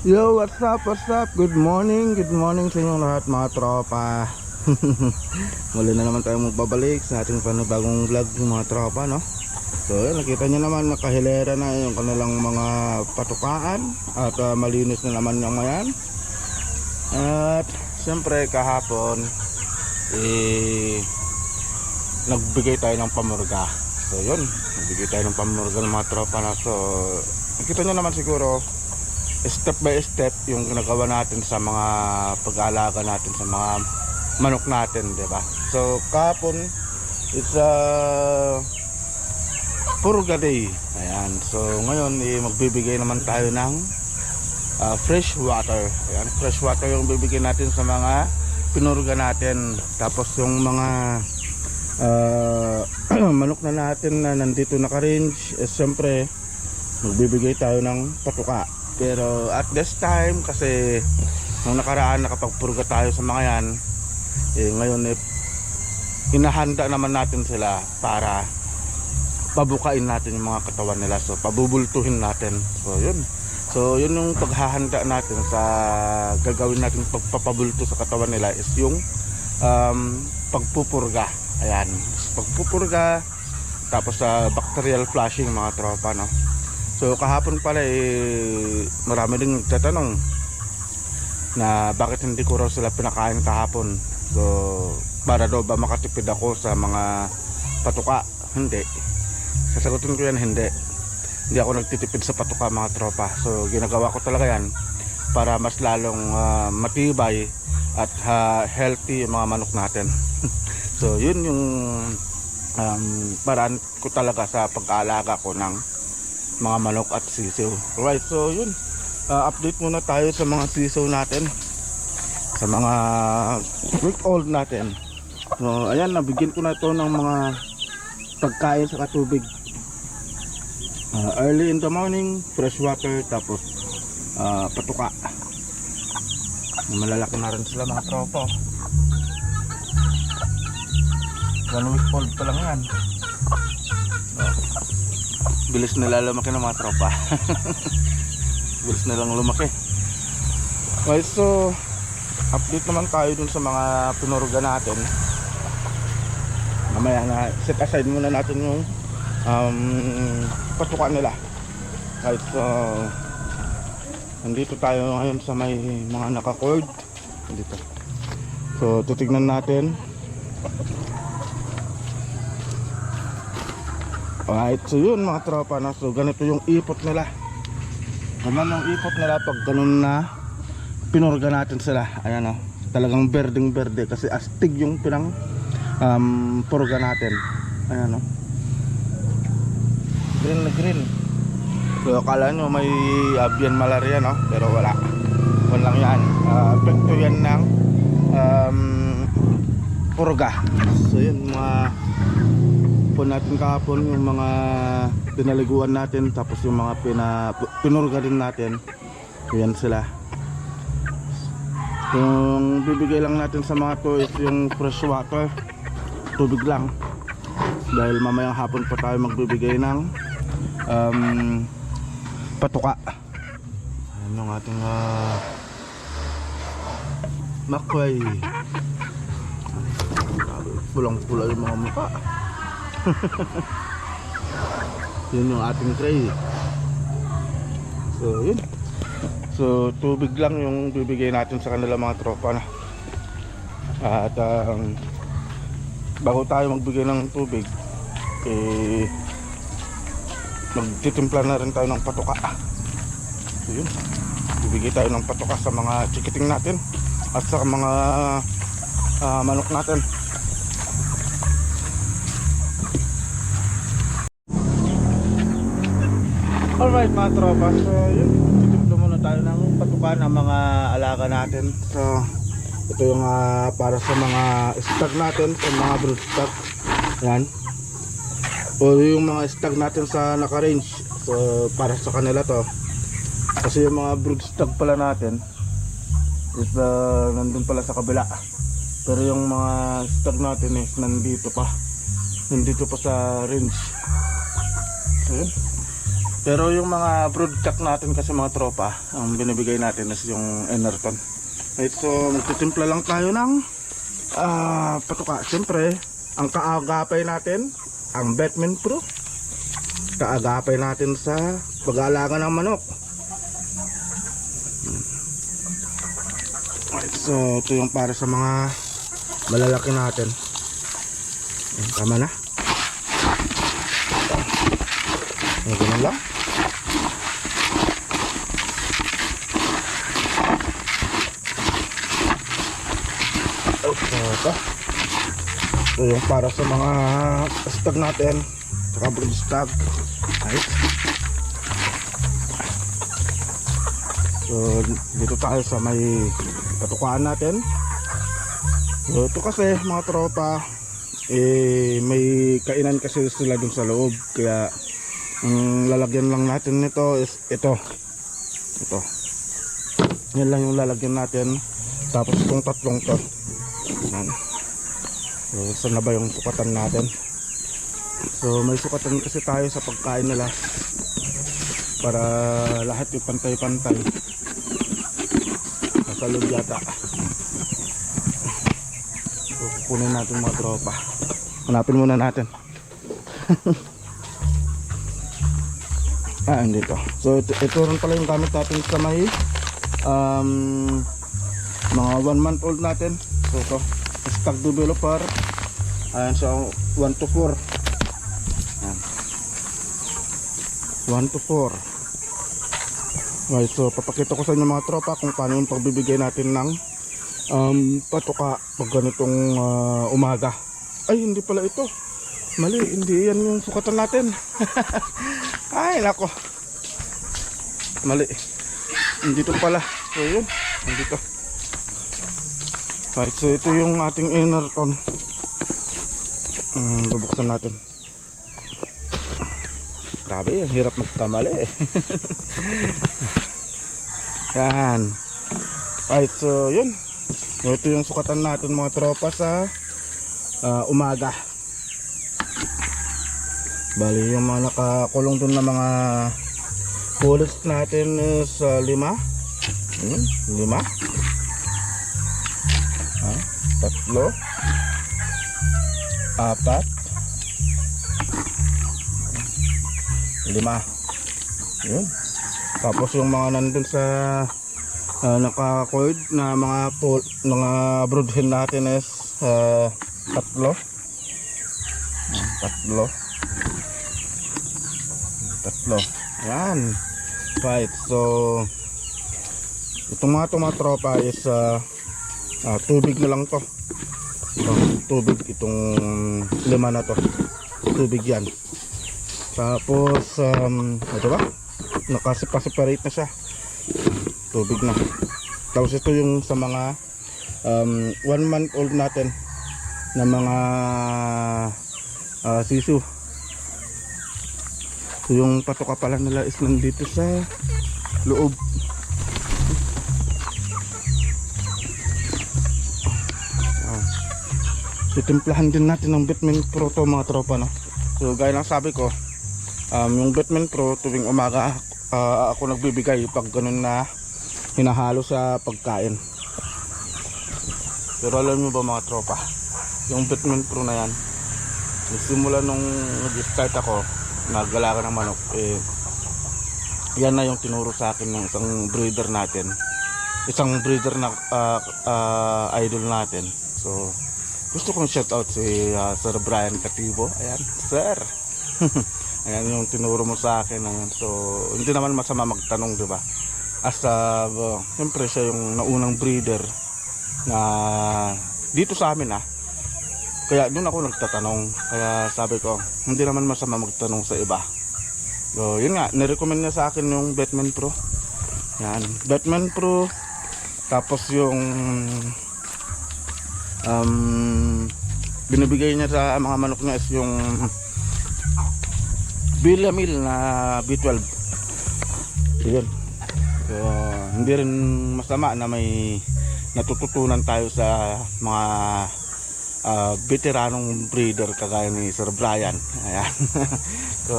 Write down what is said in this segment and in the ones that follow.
Yo, what's up, what's up? Good morning sa inyong lahat mga tropa. Muli na naman tayo magbabalik sa ating panibagong vlog mga tropa, no? So, nakita nyo naman nakahilera na yung kanilang mga patukaan. At malinis na naman yung mayan. At siyempre kahapon nagbigay tayo ng pamurga. So yun, nagbigay tayo ng pamurga ng mga tropa na. So, nakita nyo naman siguro step by step yung ginagawa natin sa mga pag-aalaga natin sa mga manok natin, di ba? So kahapon it's purga day. Ayan. So ngayon magbibigay naman tayo ng fresh water. Ayan, fresh water yung bibigay natin sa mga pinurga natin. Tapos yung mga manok na natin na nandito naka-range, siyempre magbibigay tayo ng patuka. Pero at this time kasi nung nakaraan nakapagpurga tayo sa mga yan, ngayon inahanda naman natin sila para pabukain natin yung mga katawan nila. So pabubultuhin natin. So yun yung paghahanda natin sa gagawin natin pagpapabulto sa katawan nila is yung pagpupurga. Ayan, pagpupurga tapos sa bacterial flushing mga tropa, no? So kahapon pala marami ding nagtatanong na bakit hindi ko raw sila pinakain kahapon. So para daw ba makatipid ako sa mga patuka? Hindi. Sasagutin ko yan, hindi. Hindi ako nagtitipid sa patuka mga tropa. So ginagawa ko talaga yan para mas lalong matibay at healthy yung mga manok natin. So yun yung paraan ko talaga sa pag-aalaga ko ng mga manok at sisiw. Alright, so yun, update muna tayo sa mga sisiw natin, sa mga week old natin. So ayan, nabigyan ko na ito ng mga pagkain sa katubig. Early in the morning, fresh water, tapos patuka. Malalaki na rin sila mga tropa. 1 week old pa lang yan. Bilis nila lumaki ng mga tropa. Bilis nilang lumaki. Okay, so update naman tayo dun sa mga pinurga natin. Mamaya na set aside muna natin yung patukan nila. Okay, so nandito tayo ngayon sa may mga naka-cord dito. So titignan natin. Alright, so yun mga tropa na. So ganito yung ipot nila. Ganun yung ipot nila pag ganun na pinurga natin sila. Ayan o, talagang berdeng berde kasi astig yung pinang purga natin. Ayan o, green na green. So akala nyo may avian malaria, no? Pero wala. Walang yan. Epekto yan ng purga. So yun mga po natin kahapon, yung mga pinaliguan natin, tapos yung mga pinurga din natin. Yan sila. Yung bibigay lang natin sa mga to is yung fresh water, tubig lang, dahil mamayang hapon pa tayo magbibigay ng patuka. Ayan yung ating makway. Pulang pula yung mga mukha. Yun yung ating tray. So yun. So tubig lang yung bibigay natin sa kanila mga tropa na. At bago tayo magbigay ng tubig, magtitimpla na rin tayo ng patuka. So yun, bibigay tayo ng patuka sa mga chikiting natin at sa mga manok natin. Alright mga tropa, so yun, titimpla muna tayo ng patuka ng mga alaga natin. So ito yung para sa mga stag natin, sa mga brood stag. Yan, o yung mga stag natin sa naka-range. So para sa kanila to, kasi yung mga brood stag pala natin is nandun pala sa kabila. Pero yung mga stag natin is nandito pa sa range. So yun, Pero yung mga broodcock natin kasi mga tropa, ang binibigay natin is yung Enerton. Right, so magtitimpla lang tayo ng patuka. Siyempre, ang kaagapay natin, ang Batman Pro. Kaagapay natin sa pag-aalaga ng manok. Right, so ito yung para sa mga malalaki natin. Tama na. Ganun lang. Ito yung para sa mga stag natin, saka brood stag. Right. So dito tayo sa may patukaan natin. So ito kasi mga tropa, may kainan kasi sila dun sa loob, kaya ang lalagyan lang natin nito is ito. Yan lang yung lalagyan natin. Tapos itong tatlong to. Yan. So saan na ba yung sukatan natin? So may sukatan kasi tayo sa pagkain nila para lahat yung pantay-pantay. Nasa loob yata. So kukunin natin mga tropa. Hanapin muna natin. Hindi to. So ito rin pala yung gamit natin sa may mga 1 month old natin. So ito, stag developer. Ayan, so 1 to 4. Ayan. 1 to 4. Okay, so papakita ko sa inyo mga tropa kung paano yung pagbibigay natin ng patuka pag ganitong umaga. Ay, hindi pala ito. Mali, hindi yan yung sukatan natin. Ay, nako. Mali. Dito pala. So, yun. Nandito. Right, so ito yung ating Enerton. Bubuksan natin. Grabe, ang hirap magkamali. Yan. Right, so yun. Ito yung sukatan natin mga tropa sa umaga. Bali yung mga nakakulong dun na mga bullets natin is 5. 5. 3. 4. 5. Yun. Tapos yung mga nandun sa naka-cord na mga brood hen natin is 3. 3. Yan. Right, so itong mga tropa is tubig na lang to. Tubig itong 5 na to. Tubig yan. Tapos ito ba? Nakasipa-separate na siya. Tubig na. Tapos ito yung sa mga 1 month old natin na mga sisu. So yung patuka pala nila is nandito sa loob. Titimplahan din natin ng Batman Pro to mga tropa, no? So gaya ng sabi ko, yung Batman Pro tuwing umaga ako nagbibigay pag ganun na hinahalo sa pagkain. Pero alam nyo ba mga tropa, yung Batman Pro na yan, nagsimula nung nag-start ako naggalaga ng manok, yan na yung tinuro sa akin ng isang breeder natin, isang breeder na idol natin. So gusto kong shout out si Sir Brian Cativo. Ayan, sir. Ayan yung tinuro mo sa akin. Ayan. So hindi naman masama magtanong, di ba? As siyempre siya yung naunang breeder na dito sa amin, kaya doon ako nagtatanong. Kaya sabi ko, hindi naman masama magtanong sa iba. So yun nga, nirecommend niya sa akin yung Batman Pro. Yan, Batman Pro. Tapos yung binibigay niya sa mga manok niya is yung Bilamil na B12. So yun. So hindi rin masama na may natututunan tayo sa mga veteranong breeder kagaya ni Sir Brian. Ayan. So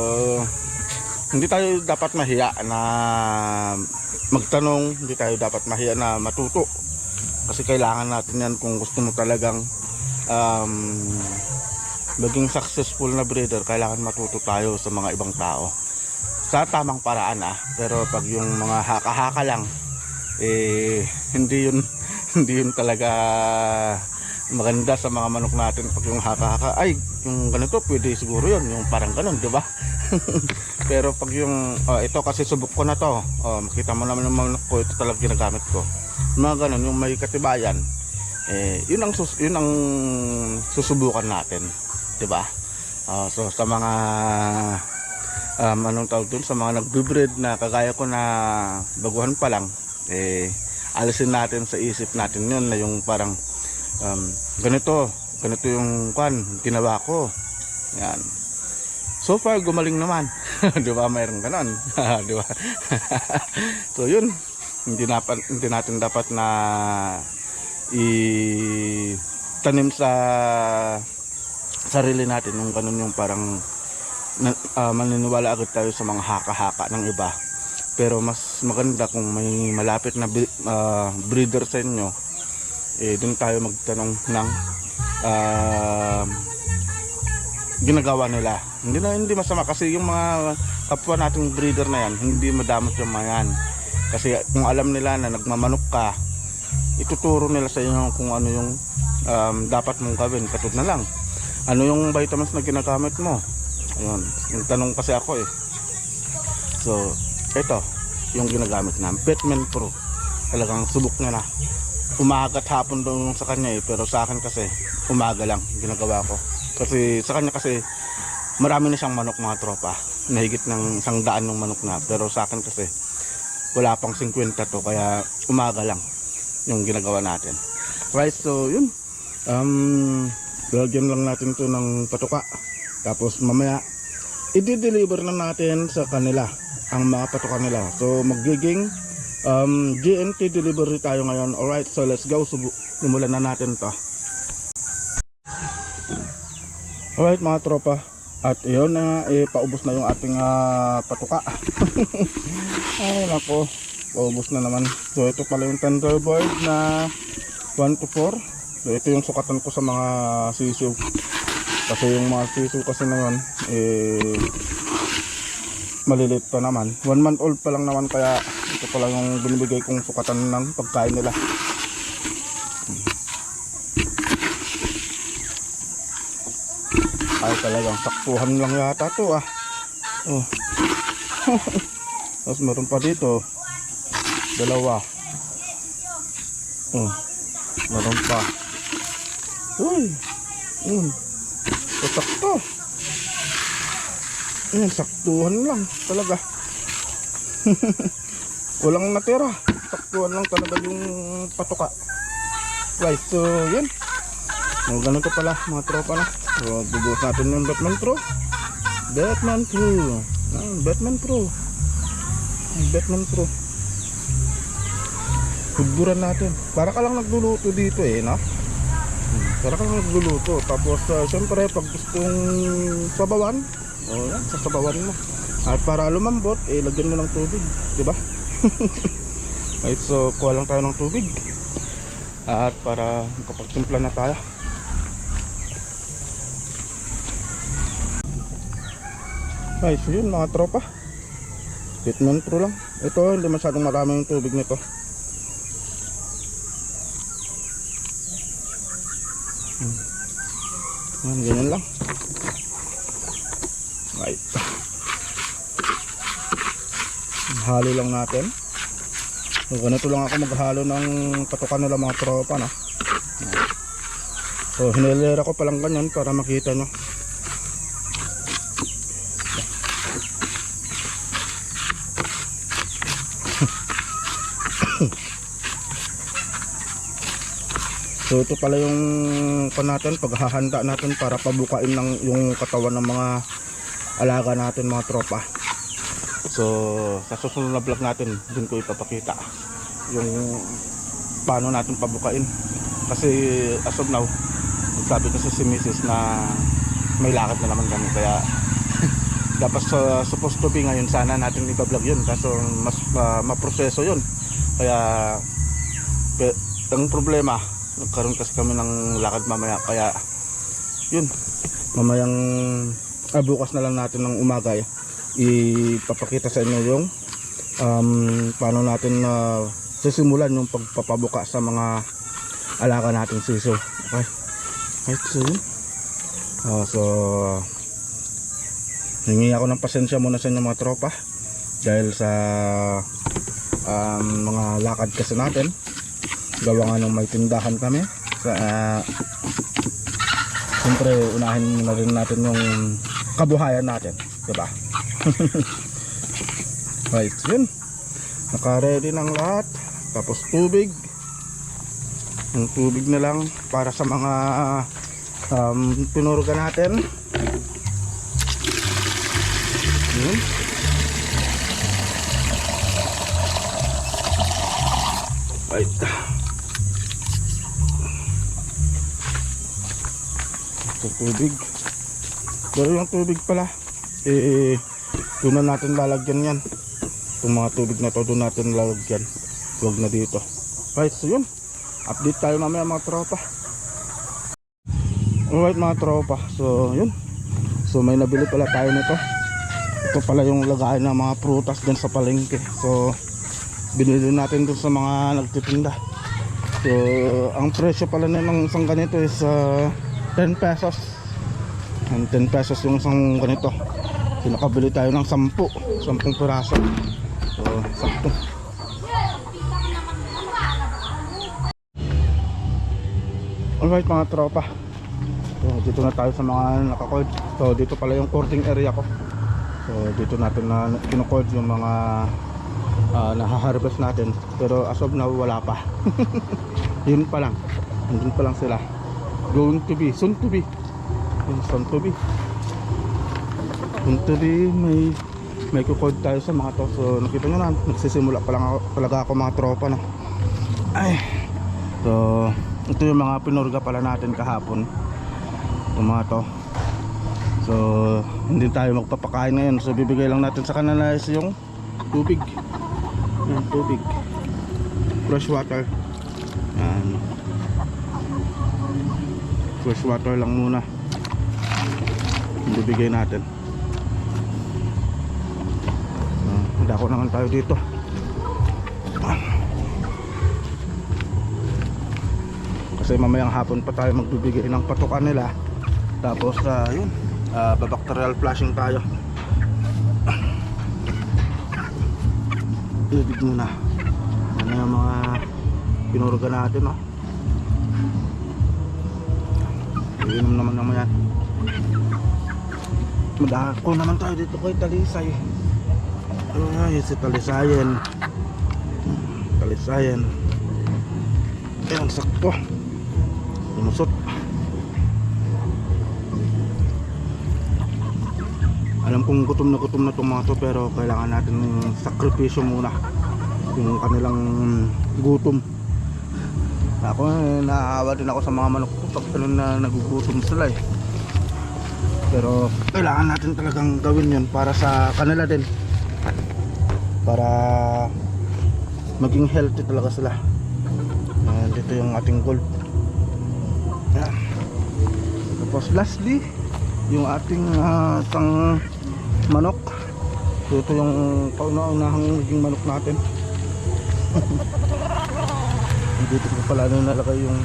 hindi tayo dapat mahiya na magtanong, hindi tayo dapat mahiya na matuto. Kasi kailangan natin yan kung gusto mo talagang maging successful na breeder. Kailangan matuto tayo sa mga ibang tao sa tamang paraan pero pag yung mga haka-haka lang hindi yun hindi yun talaga maganda sa mga manok natin. Pag yung haka-haka, ay yung ganito pwede siguro yun, yung parang ganun, di ba? Pero pag yung ito kasi subok ko na to, makita mo naman yung manok ko, ito talaga ginagamit ko, mga ganun, yung may katibayan, yun ang susubukan natin, di ba? So sa mga anong tawag dun, sa mga nagbe-breed na kagaya ko na baguhan pa lang, alisin natin sa isip natin yun na yung parang ganito yung ginawa ko. Yan. So far gumaling naman. 'Di ba? Mayroong ganon. 'Di ba? So yun, hindi natin dapat na itanim sa sarili natin yung ganon, yung parang maniniwala agad tayo sa mga haka-haka ng iba. Pero mas maganda kung may malapit na breeder sa inyo, doon tayo magtanong ng ginagawa nila. Hindi masama kasi yung mga kapwa nating breeder na yan, hindi madamot yung mga yan. Kasi kung alam nila na nagmamanok ka, ituturo nila sa inyo kung ano yung dapat mong gawin. Katulad na lang, ano yung vitamins na ginagamit mo. Ayun, yung tanong kasi ako So ito yung ginagamit na Batman Pro. Talagang subok niya na umaga at hapon doon sa kanya pero sa akin kasi umaga lang ginagawa ko. Kasi sa kanya kasi marami na siyang manok, mga tropa, nahigit ng 100 ng manok na, pero sa akin kasi wala pang 50 to, kaya umaga lang yung ginagawa natin. Right, so yun, lagyan lang natin to ng patuka, tapos mamaya i-deliver na natin sa kanila ang mga patuka nila. So magiging GNT delivery tayo ngayon. Alright, so let's go. Simulan na natin to. Alright mga tropa, at yun na paubos na yung ating patuka. Ay nako, paubos na naman. So ito pala yung Thunderbird na 1 to 4. So ito yung sukatan ko sa mga sisiw. Kasi yung mga sisiw kasi na yun maliliit pa naman, 1 month old pa lang naman, kaya ito pala yung binibigay kong sukatan ng pagkain nila. Ay talagang saktuhan lang yata to Tapos meron pa dito dalawa. Meron pa. Uy, sakto. Saktuhan lang talaga. Walang natira, saktuhan lang talaga yung patuka. Right, so yun, ganito pala mga tropa na. So bubuhos natin yung Batman Pro. Hudburan natin. Para ka lang nagluluto dito no? Para ka lang nagluluto. Tapos syempre pag gustong sabawan, yan, sasabawan mo. At para lumambot, lagyan mo ng tubig, di ba? Right, so kuha lang tayo ng tubig. At para makapagtimpla na tayo. Right, so yun mga tropa, Batman Pro lang. Ito, hindi masyadong marami yung tubig nito. Ganyan lang. Right. Halo lang natin. So ganito lang ako maghalo ng patukan nila mga tropa na. So hinilera ko palang ganyan para makita nyo. So ito pala yung natin, paghahanda natin para pabukain ng yung katawan ng mga alaga natin mga tropa. So sa susunod na vlog natin, dun ko ipapakita yung paano natin pabukain. Kasi as of now, sabi kasi si Mrs. na may lakad na naman kami, kaya dapat supposed to be ngayon sana natin i-vlog yun, kaso mas maproseso yun. Kaya ang problema, nagkaroon kasi kami ng lakad mamaya, kaya yun, mamayang bukas na lang natin ng umaga ipapakita sa inyo yung paano natin sisimulan yung pagpapabuka sa mga alaga natin siso. Okay, right, so yun. So hingi ako ng pasensya muna sa inyo mga tropa dahil sa mga lakad kasi natin, gawa nga nung may tindahan kami sa siyempre unahin na rin natin yung kabuhayan natin, diba? Right, yun, naka-ready ng lahat. Tapos tubig, yung tubig na lang para sa mga pinurga natin. Yun. Right, ito tubig, pero yung tubig pala doon na natin lalagyan yan. Itong mga tubig na to doon natin lalagyan, huwag na dito. Right, so yun, update tayo mamaya mga tropa. Alright mga tropa, so yun, so may nabili pala tayo nito. Ito pala yung lagayan ng mga prutas dyan sa palengke. So binili natin doon sa mga nagtitinda. So ang presyo pala ng isang ganito is 10 pesos. And 10 pesos yung isang ganito. So nakabili tayo ng 10 piraso. So sakto. Alright mga tropa, so dito na tayo sa mga nakacord. So dito pala yung cording area ko. So dito natin na kinucord yung mga nahaharvest natin, pero as of now wala pa. Yun pa lang, andun pa lang sila. Going to be, soon to be, may kucord tayo sa mga to. So nakita nyo na, nagsisimula pa lang ako, talaga ako mga tropa na. Ay, so ito yung mga pinurga pala natin kahapon, yung mga to. So hindi tayo magpapakain ngayon, so bibigay lang natin sa kanila is yung tubig. Yung tubig, fresh water. Yan, fresh water lang muna bibigay natin. Dako naman tayo dito. Kasi mamayang hapon pa tayo magbibigay ng patukan nila. Tapos yun, babacterial flushing tayo. Tubig muna. Ano yung mga pinurga natin, no? Iinom naman naman yan. Madako naman tayo dito kay Talisay. Ay, si Talisayan. Talisayan. Ayan, sakto. Lumusot. Alam kong gutom na itong mga to, pero kailangan natin ng sakripisyo muna yung kanilang gutom. Ako naaawa din ako sa mga manok ko pag na nagugutom sila eh. Pero kailangan natin talagang gawin yun para sa kanila din, para maging healthy talaga sila. Dito yung ating gold. Ayan. Tapos lastly, yung ating isang manok. Ito yung kauna-unahang naging manok natin. Dito ko pala nalagay yung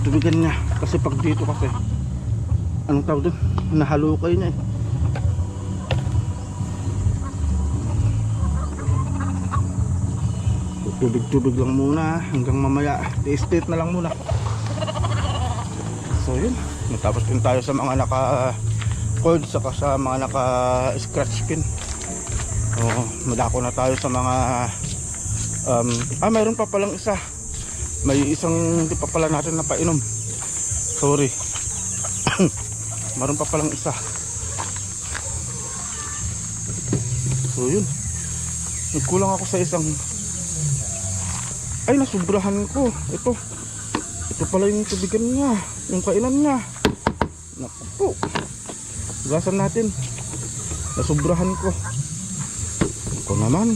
tubigan niya, kasi pag dito kasi anong tawag doon, nahalukay niya eh. Tubig-tubig lang muna hanggang mamaya, i-state na lang muna. So yun, tapos din tayo sa mga naka-cord saka sa mga naka-scratch pin. Madako na tayo sa mga mayroon pa palang isa. May isang hindi pa pala natin napainom. Sorry. Mayroon pa palang isa. So yun, nagkulang ako sa isang. Ay, nasubrahan ko. Ito pala yung tubigan niya, yung kainan niya. Naku po, gasan natin. Nasubrahan ko. Ako naman.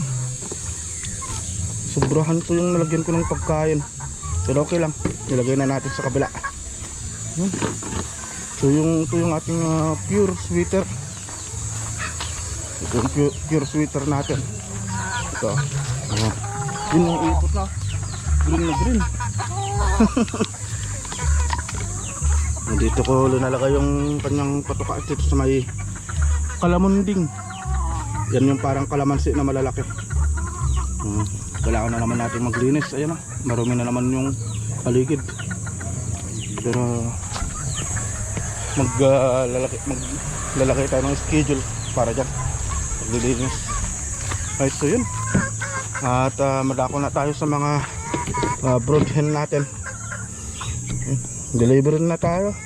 Sobrahan ko yung nalagyan ko ng pagkain. Pero okay lang. Nilagay na natin sa kabila. Yun. So ito yung ating pure sweeter. Ito yung pure sweeter natin. Ito. Yun yung ipot na. Green na green. Dito ko linalagay yung kanyang patuka dito sa may kalamunding. Yan yung parang kalamansi na malalaki. Kailangan na naman natin maglinis. Ayan na, marumi na naman yung paligid. Pero maglalagay tayo ng schedule para dyan maglilinis. Right, so yun. At madako na tayo sa mga brood hen natin. Deliver na tayo.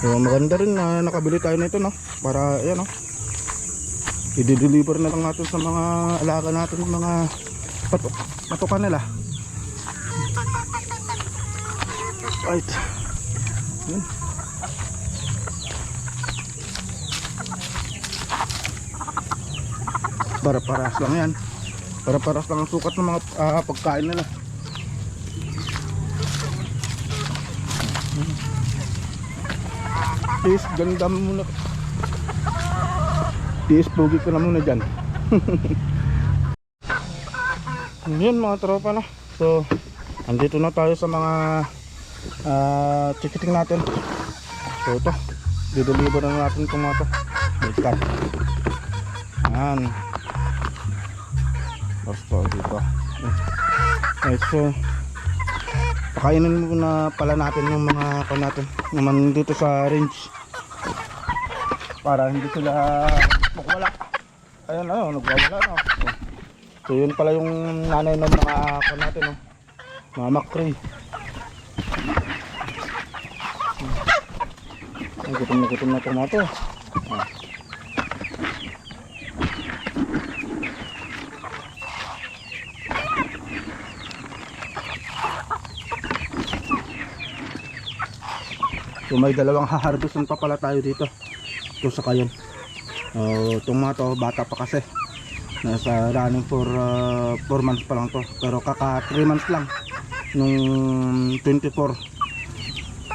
So, maganda rin na nakabili tayo nito, no? Para ayan, no? I-deliver na lang natin sa mga alaga natin, mga patukan nila. Right. Yun. Para-paras lang yan. Para-paras lang ang sukat ng mga pagkain nila. Please, ganda muna. Please, pogi ko na muna dyan. Yun mga tropa, no? So, andito na tayo sa mga chikiting natin. So ito, dideliver na natin itong mga ito. Baliktad. Yan. Basta dito. Okay, so pakainin muna pala natin yung mga natin naman dito sa range para hindi sila magwala. Ayan, nagwawala, no? So yun pala yung nanay ng mga natin, no? Mga makri. Gutom na tomato. So may dalawang haharvestan pa pala tayo dito. Ito sa kayon. Itong mga to, bata pa kasi. Nasa running for 4 months pa lang to. Pero kaka 3 months lang. Nung 24.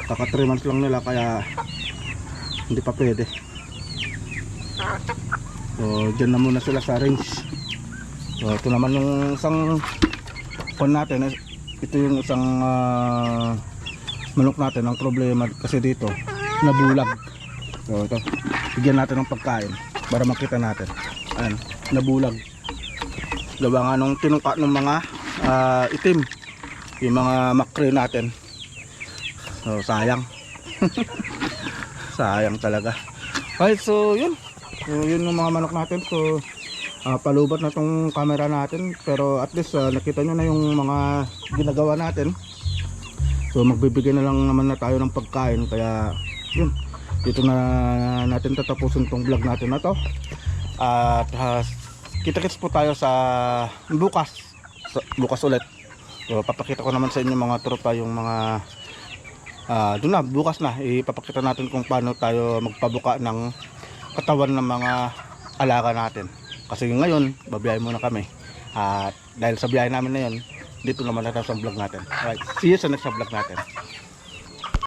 Kaka 3 months lang nila kaya hindi pa pwede. So dyan na muna sila sa range. So ito naman yung isang pan natin. Ito yung isang manok natin. Ang problema kasi dito nabulag. So ito, bigyan natin ng pagkain para makita natin. Ayan, nabulag. Gawa nga nung tinuka ng mga itim yung mga makre natin. So sayang. Sayang talaga. Alright, so yun. So yun yung mga manok natin. So palubat na tong camera natin. Pero at least nakita nyo na yung mga ginagawa natin. So magbibigay na lang naman na tayo ng pagkain. Kaya yun, dito na natin tatapusin tong vlog natin na to. At kita-kits po tayo sa bukas ulit. So papakita ko naman sa inyo mga tropa yung mga doon na, bukas na ipapakita natin kung paano tayo magpabuka ng katawan ng mga alaga natin. Kasi ngayon babiyahe muna kami. At dahil sa biyahe namin na yun, dito naman natin sa vlog natin. Alright, see you sa next vlog natin.